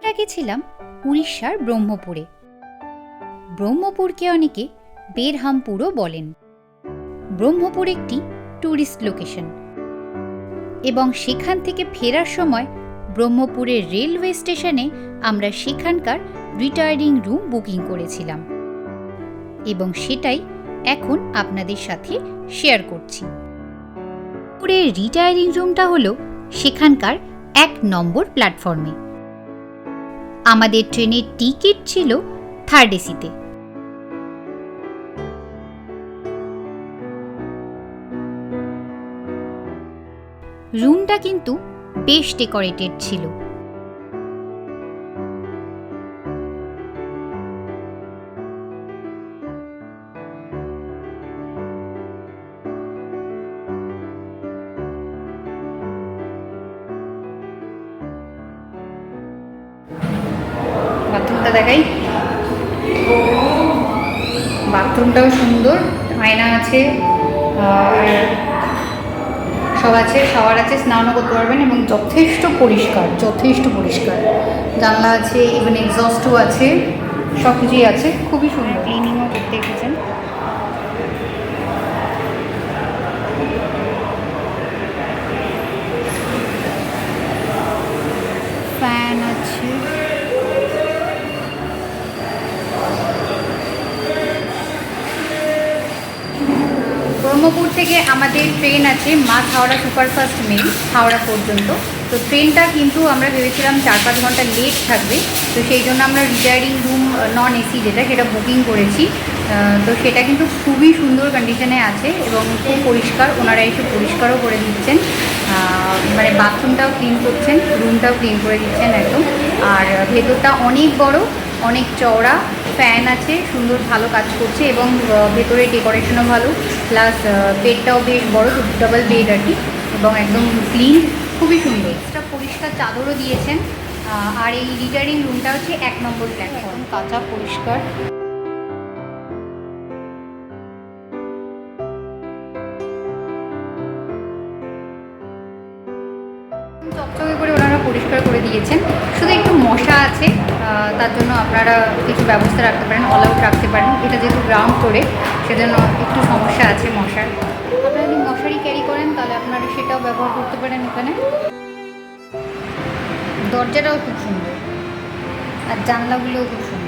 আগে ছিলাম উড়িষ্যার ব্রহ্মপুরে। ব্রহ্মপুরকে অনেকে বেরহামপুরও বলেন। ব্রহ্মপুর একটি ট্যুরিস্ট লোকেশন এবং সেখান থেকে ফেরার সময় ব্রহ্মপুরের রেলওয়ে স্টেশনে আমরা সেখানকার রিটায়ারিং রুম বুকিং করেছিলাম এবং সেটাই এখন আপনাদের সাথে শেয়ার করছি। ব্রহ্মপুরের রিটায়ারিং রুমটা হলো সেখানকার 1 নম্বর প্ল্যাটফর্মে। আমাদের ট্রেনের টিকিট ছিল 3rd এসিতে। রুমটা কিন্তু বেশ ডেকোরেটেড ছিল। বাথরুমটা দেখাই। বাথরুমটাও সুন্দর, আয়না আছে, আর সব আছে, শাওয়ার আছে, স্নানও করতে পারবেন এবং যথেষ্ট পরিষ্কার। জানলা আছে, ইভেন এক্সস্টও আছে, সব কিছুই আছে, খুবই সুন্দর। ক্লিনিংও করতে এসেছেন। ফ্যান আছে। ব্রহ্মপুর থেকে আমাদের ট্রেন আছে মাঝ হাওড়া সুপারফাস্ট মেল, হাওড়া পর্যন্ত। তো ট্রেনটা কিন্তু আমরা ভেবেছিলাম 4-5 ঘন্টা লেট থাকবে, তো সেই জন্য আমরা রিটায়ারিং রুম নন এসি সেটা বুকিং করেছি। তো সেটা কিন্তু খুবই সুন্দর কন্ডিশনে আছে এবং খুব পরিষ্কার, ওনারা এসে পরিষ্কারও করে দিচ্ছেন, মানে বাথরুমটাও ক্লিন করছেন, রুমটাও ক্লিন করে দিচ্ছেন একদম। আর ভেতরটা অনেক বড়, অনেক চওড়া, ফ্যান আছে, সুন্দর ভালো কাজ করছে এবং ভেতরে ডেকোরেশনও ভালো, প্লাস বেডটাও বেশ বড়, ডাবল বেড আর কি, এবং একদম ক্লিন, খুবই সুন্দর। এক্সট্রা পরিষ্কার চাদরও দিয়েছেন। আর এই রিটায়ারিং রুমটা হচ্ছে 1 নম্বর প্ল্যাটফর্ম, কাঁচা পরিষ্কার। চকচকে করে ওনারা পরিষ্কার করে দিয়েছেন, শুধু একটু মশা আছে, তার জন্য আপনারা কিছু ব্যবস্থা রাখতে পারেন, অল আউট রাখতে পারেন। এটা যেহেতু গ্রাউন্ড ফ্লোরে, সেজন্য একটু সমস্যা আছে মশার। আপনারা যদি মশারি ক্যারি করেন তাহলে আপনারা সেটাও ব্যবহার করতে পারেন এখানে। দরজাটাও খুব সুন্দর আর জানলাগুলোও খুব সুন্দর।